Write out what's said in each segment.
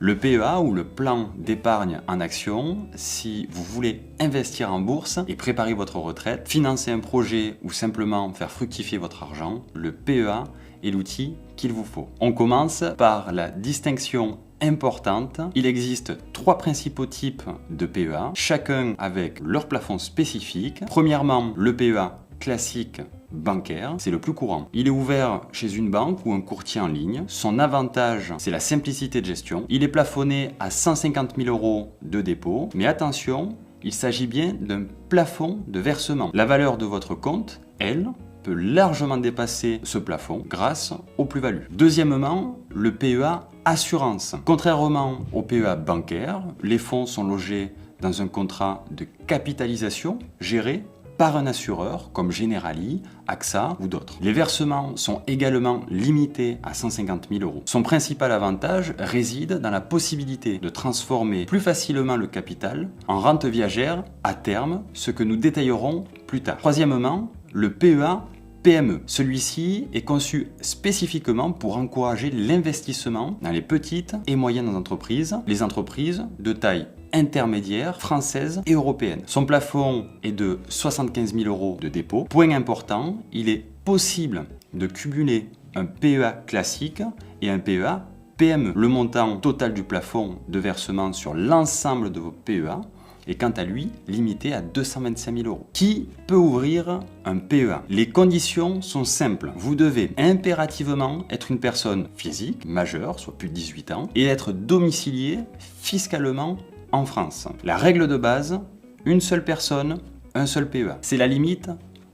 Le PEA ou le plan d'épargne en action, si vous voulez investir en bourse et préparer votre retraite, financer un projet ou simplement faire fructifier votre argent, le PEA est l'outil qu'il vous faut. On commence par la distinction importante. Il existe 3 principaux types de PEA, chacun avec leur plafond spécifique. Premièrement, le PEA classique bancaire, c'est le plus courant. Il est ouvert chez une banque ou un courtier en ligne. Son avantage, c'est la simplicité de gestion. Il est plafonné à 150 000 € de dépôt. Mais attention, il s'agit bien d'un plafond de versement. La valeur de votre compte, elle, peut largement dépasser ce plafond grâce aux plus-values. Deuxièmement, le PEA assurance. Contrairement au PEA bancaire, les fonds sont logés dans un contrat de capitalisation géré par un assureur comme Generali, AXA ou d'autres. Les versements sont également limités à 150 000 €. Son principal avantage réside dans la possibilité de transformer plus facilement le capital en rente viagère à terme, ce que nous détaillerons plus tard. Troisièmement, le PEA PME. Celui-ci est conçu spécifiquement pour encourager l'investissement dans les petites et moyennes entreprises, les entreprises de taille intermédiaire française et européenne. Son plafond est de 75 000 € de dépôt. Point important, il est possible de cumuler un PEA classique et un PEA PME. Le montant total du plafond de versement sur l'ensemble de vos PEA est quant à lui limité à 225 000 €. Qui peut ouvrir un PEA? Les conditions sont simples. Vous devez impérativement être une personne physique, majeure, soit plus de 18 ans, et être domicilié fiscalement en France. La règle de base, une seule personne, un seul PEA. C'est la limite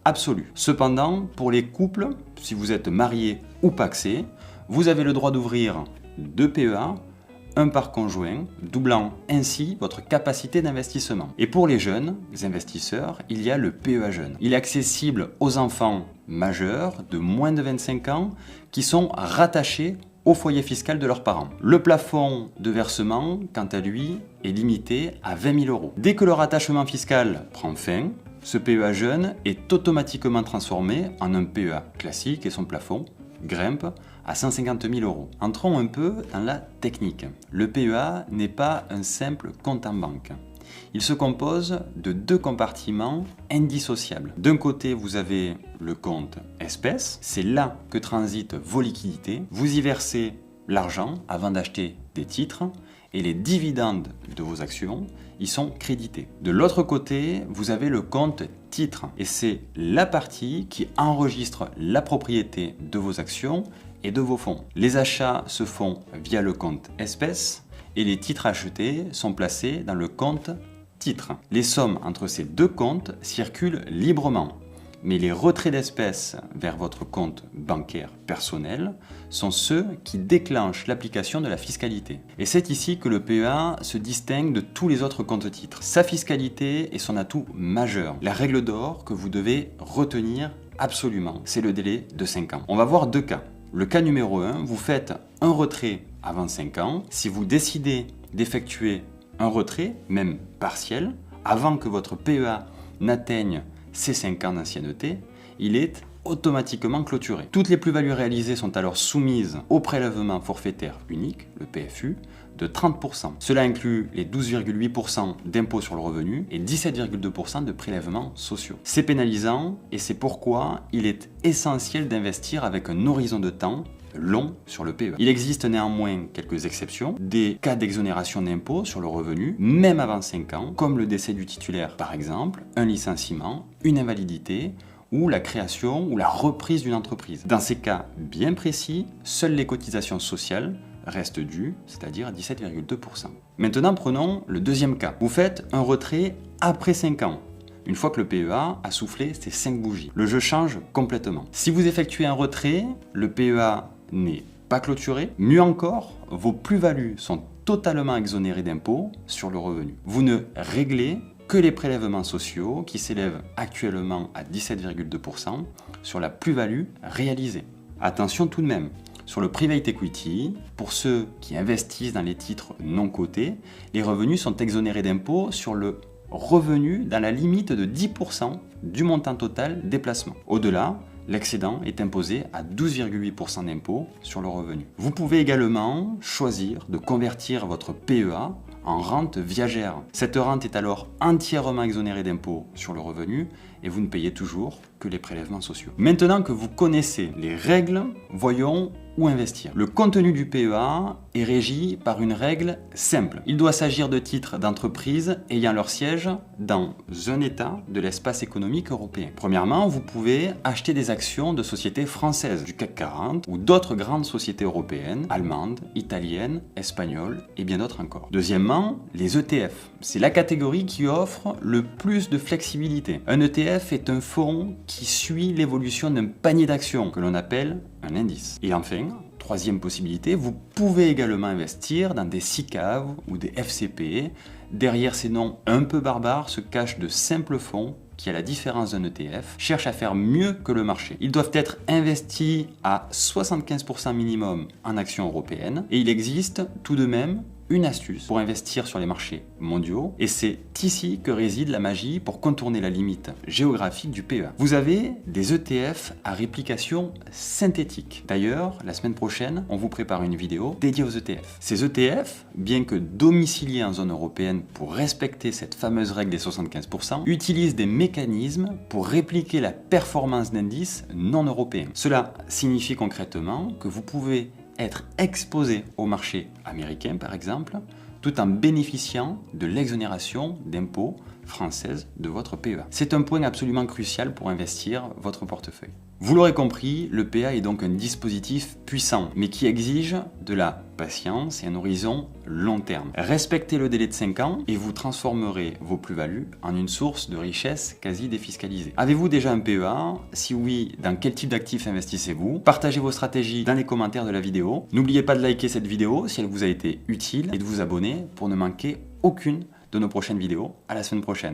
absolue. Cependant, pour les couples, si vous êtes marié ou pacsé, vous avez le droit d'ouvrir 2 PEA, un par conjoint, doublant ainsi votre capacité d'investissement. Et pour les jeunes, les investisseurs, il y a le PEA jeune. Il est accessible aux enfants majeurs de moins de 25 ans qui sont rattachés au foyer fiscal de leurs parents. Le plafond de versement, quant à lui, est limité à 20 000 €. Dès que le rattachement fiscal prend fin, ce PEA jeune est automatiquement transformé en un PEA classique et son plafond grimpe à 150 000 €. Entrons un peu dans la technique. Le PEA n'est pas un simple compte en banque. Il se compose de 2 compartiments indissociables. D'un côté, vous avez le compte espèces. C'est là que transitent vos liquidités. Vous y versez l'argent avant d'acheter des titres et les dividendes de vos actions y sont crédités. De l'autre côté, vous avez le compte titres et c'est la partie qui enregistre la propriété de vos actions et de vos fonds. Les achats se font via le compte espèces et les titres achetés sont placés dans le compte titres. Les sommes entre ces 2 comptes circulent librement, mais les retraits d'espèces vers votre compte bancaire personnel sont ceux qui déclenchent l'application de la fiscalité. Et c'est ici que le PEA se distingue de tous les autres comptes titres. Sa fiscalité est son atout majeur. La règle d'or que vous devez retenir absolument, c'est le délai de 5 ans. On va voir 2 cas. Le cas numéro 1, vous faites un retrait avant 5 ans. Si vous décidez d'effectuer un retrait, même partiel, avant que votre PEA n'atteigne ses 5 ans d'ancienneté, il est automatiquement clôturé. Toutes les plus-values réalisées sont alors soumises au prélèvement forfaitaire unique, le PFU, de 30%. Cela inclut les 12,8% d'impôt sur le revenu et 17,2% de prélèvements sociaux. C'est pénalisant et c'est pourquoi il est essentiel d'investir avec un horizon de temps long sur le PEA. Il existe néanmoins quelques exceptions, des cas d'exonération d'impôt sur le revenu, même avant 5 ans, comme le décès du titulaire par exemple, un licenciement, une invalidité, ou la création ou la reprise d'une entreprise. Dans ces cas bien précis, seules les cotisations sociales restent dues, c'est-à-dire 17,2%. Maintenant prenons le deuxième cas. Vous faites un retrait après 5 ans. Une fois que le PEA a soufflé ses 5 bougies. Le jeu change complètement. Si vous effectuez un retrait, le PEA n'est pas clôturé. Mieux encore, vos plus-values sont totalement exonérées d'impôts sur le revenu. Vous ne réglez que les prélèvements sociaux qui s'élèvent actuellement à 17,2% sur la plus-value réalisée. Attention tout de même, sur le private equity, pour ceux qui investissent dans les titres non cotés, les revenus sont exonérés d'impôts sur le revenu dans la limite de 10% du montant total des placements. Au-delà, L'excédent est imposé à 12,8% d'impôt sur le revenu. Vous pouvez également choisir de convertir votre PEA en rente viagère. Cette rente est alors entièrement exonérée d'impôt sur le revenu et vous ne payez toujours que les prélèvements sociaux. Maintenant que vous connaissez les règles, voyons où investir. Le contenu du PEA est régi par une règle simple. Il doit s'agir de titres d'entreprises ayant leur siège dans un État de l'espace économique européen. Premièrement, vous pouvez acheter des actions de sociétés françaises du CAC 40 ou d'autres grandes sociétés européennes, allemandes, italiennes, espagnoles et bien d'autres encore. Deuxièmement, les ETF. C'est la catégorie qui offre le plus de flexibilité. Un ETF est un fonds qui suit l'évolution d'un panier d'actions que l'on appelle un indice. Et enfin, troisième possibilité, vous pouvez également investir dans des SICAV ou des FCPE. Derrière ces noms un peu barbares se cachent de simples fonds qui, à la différence d'un ETF, cherchent à faire mieux que le marché. Ils doivent être investis à 75% minimum en actions européennes et il existe tout de même une astuce pour investir sur les marchés mondiaux et c'est ici que réside la magie pour contourner la limite géographique du PEA. Vous avez des ETF à réplication synthétique. D'ailleurs, la semaine prochaine, on vous prépare une vidéo dédiée aux ETF. Ces ETF, bien que domiciliés en zone européenne pour respecter cette fameuse règle des 75%, utilisent des mécanismes pour répliquer la performance d'indices non européens. Cela signifie concrètement que vous pouvez être exposé au marché américain par exemple, tout en bénéficiant de l'exonération d'impôts française de votre PEA. C'est un point absolument crucial pour investir votre portefeuille. Vous l'aurez compris, le PEA est donc un dispositif puissant, mais qui exige de la patience et un horizon long terme. Respectez le délai de 5 ans et vous transformerez vos plus-values en une source de richesse quasi défiscalisée. Avez-vous déjà un PEA? Si oui, dans quel type d'actifs investissez-vous? Partagez vos stratégies dans les commentaires de la vidéo. N'oubliez pas de liker cette vidéo si elle vous a été utile et de vous abonner pour ne manquer aucune de nos prochaines vidéos. À la semaine prochaine.